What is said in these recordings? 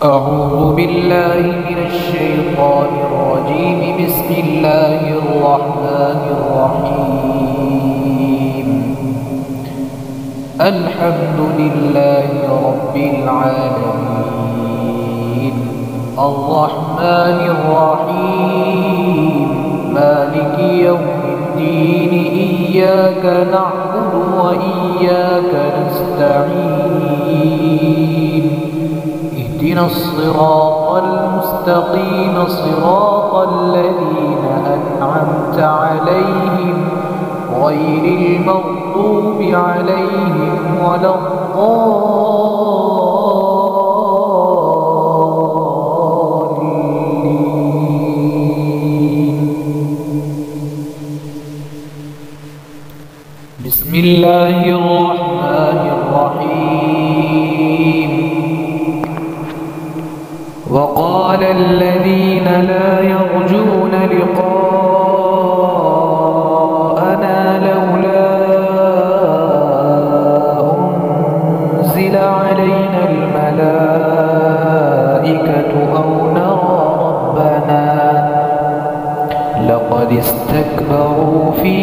أعوذ بالله من الشيطان الرجيم. بسم الله الرحمن الرحيم. الحمد لله رب العالمين، الرحمن الرحيم، مالك يوم الدين. إياك نعبد وإياك نستعين. اهدنا الصراط المستقيم، صراط الذين أنعمت عليهم غير المغضوب عليهم ولا الضالين. بسم الله الرحمن الرحيم. وقال الذين لا يرجون لقاءنا لولا أنزل علينا الملائكة أو نرى ربنا لقد استكبروا في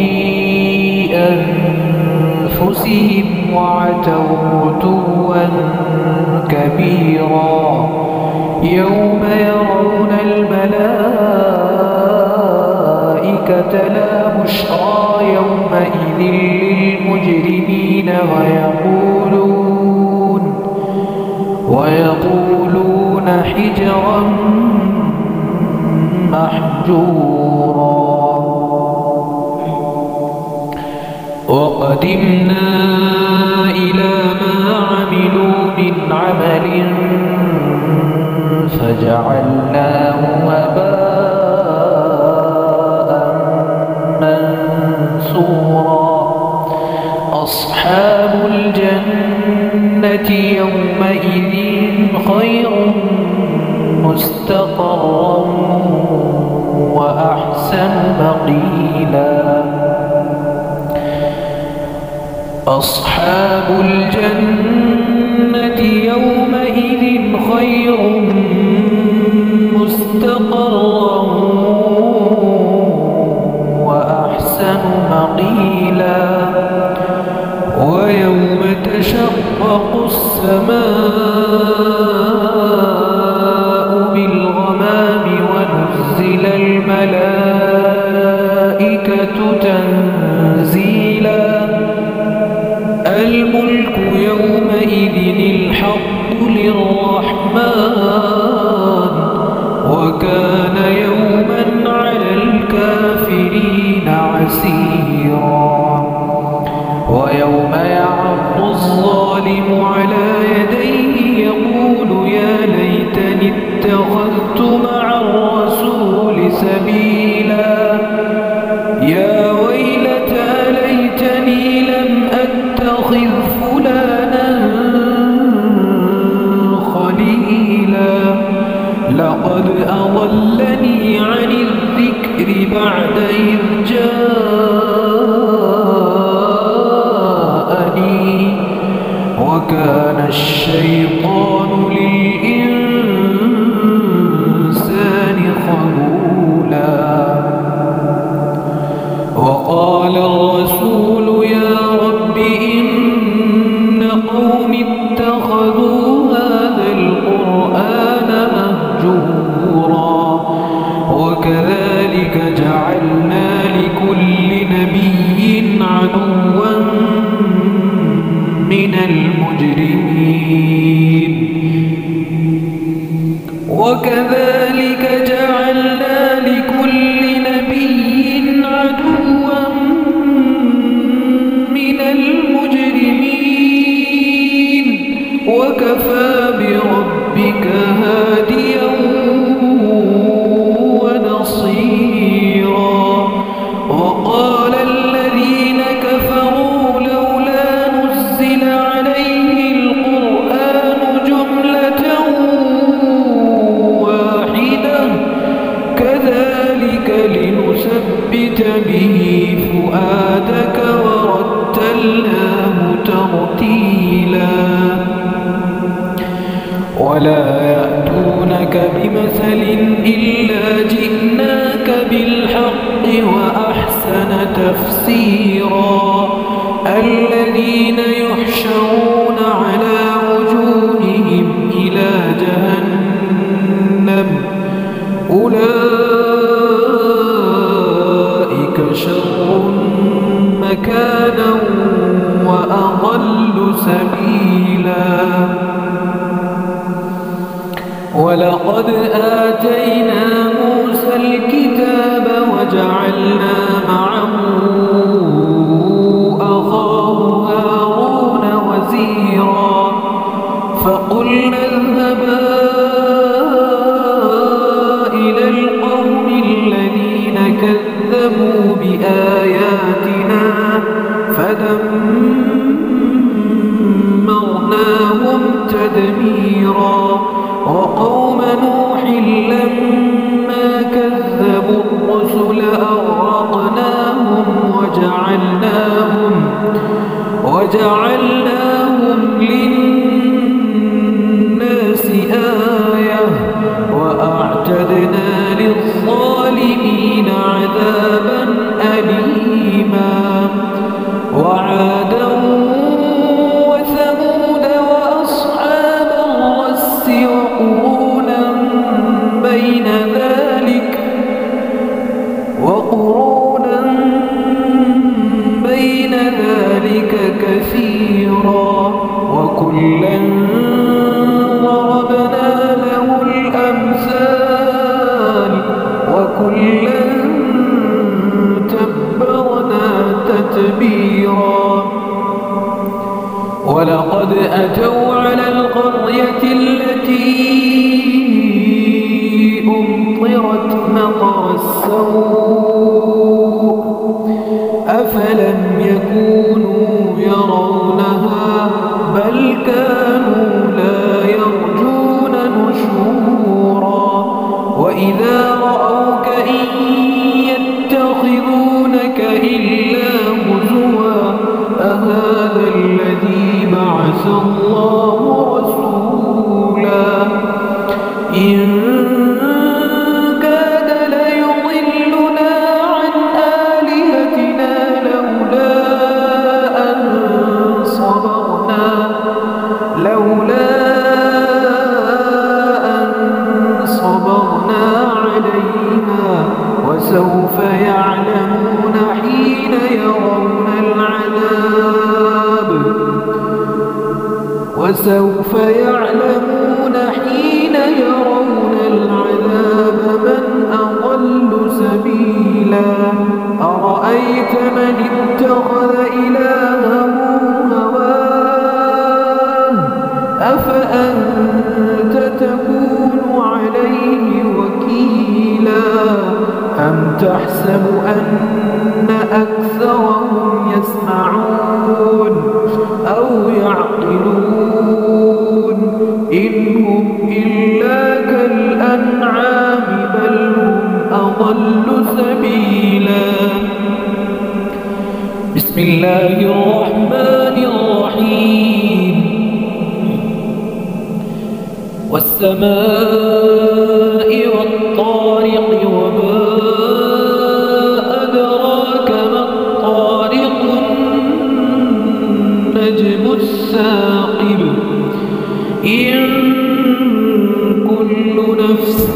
أنفسهم وعتوا عتوا كبيرا. يوم يرون الملائكة لا بشرى يومئذ للمجرمين ويقولون حجرا محجورا. وقدمنا إلى ما عملوا من عمل فجعلناه هباء منثورا. أصحاب الجنة يومئذ خير مستقرا وأحسن مقيلا. أصحاب الجنة يومئذ خير مستقرا وأحسن مقيلا. ويوم تشقق السماء بالغمام ونزل الملائكة تنزيلا. الملك يومئذ الحق للرحمن وكان يوما على الكافرين عسيرا. ويوم يعض الظالم على يديه يقول يا ليتني اتخذت مع الرسول سبيلا. يا ويلتى ليتني لم أتخذ فلانا خليلا. لقد أضلني عن الذكر بعد إذ جاءني وكان الشيطان للإنسان خذولا. وقال الرسول يا رب إن قوم اتخذوا هذا القرآن مهجورا. وكذلك جعلنا لكل نبي عدوا من المجرمين. وكذلك جعلنا لكل نبي عدوا من المجرمين وكفى بربك هاديا ونصيرا. وقال الذين كفروا لولا نزل عليه القرآن جملة واحدة كذلك لنثبت به فؤادك ورتلناه ترتيلا. ولا يأتون نأتينك بمثل إلا جئناك بالحق وأحسن تفسيرا الذين يحشرون على وجوههم إلى جهنم أولئك شر مكانا وأضل سبيلا ولقد آتينا موسى الكتاب وجعلنا معه أخاه هارون وزيرا فقلنا اذهبا إلى القوم الذين كذبوا بآياتنا فدمرناهم تدميرا وقوم نوح لما كذبوا الرسل أغرقناهم وجعلناهم للناس آية وأعتدنا للظالمين عذابا أليما وعادا وثمود وأصحاب الرس وقرونا بين ذلك كثيرا وكلا ضربنا له الأمثال وكلا تبرنا تتبيرا ولقد أتوا على القرية التي أمطرت مطر السوء أفلم يكونوا يرونها بل كانوا لا يرجون نشورا وإذا رأوك إن يتخذونك إلا هزوا أهذا الذي بعث الله رسولا إن كاد ليضلنا عن آلهتنا لولا أن صبرنا عليها وسوف يعلمون حين يرون العذاب من أضل سبيلا أرأيت من اتخذ إلهه هواه أفأنت تكون عليه وكيلا أم تحسب أن أكثرهم يسمعون أو يعقلون إن هم إلا كالأنعام بل هم أضل سبيلا بسم الله الرحمن الرحيم والسماء والطارق وما أدراك ما الطارق النجم الثاقب إن كل نفس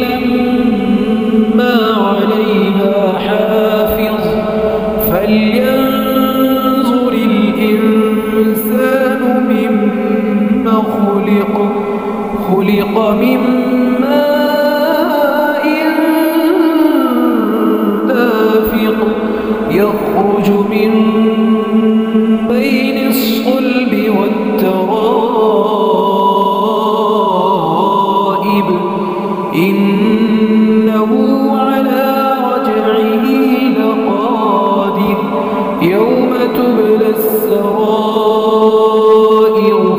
لما عليها حافظ فلينظر الإنسان مما خلق من ماء دافق يخرج من بين الصلب والترائب إنه على رجعه لقادر يوم تبلى السرائر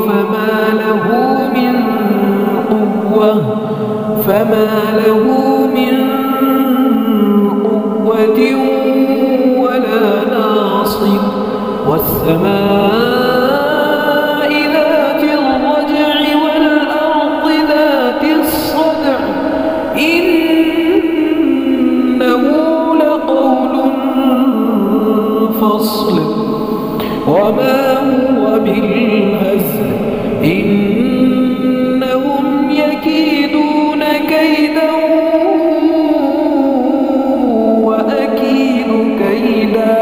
فما له من قوة وما هو بالهزل إنهم يكيدون كيدا وأكيد كيدا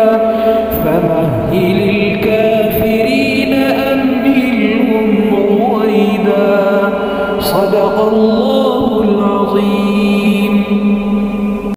فمهل الكافرين أمهلهم رويدا صدق الله العظيم.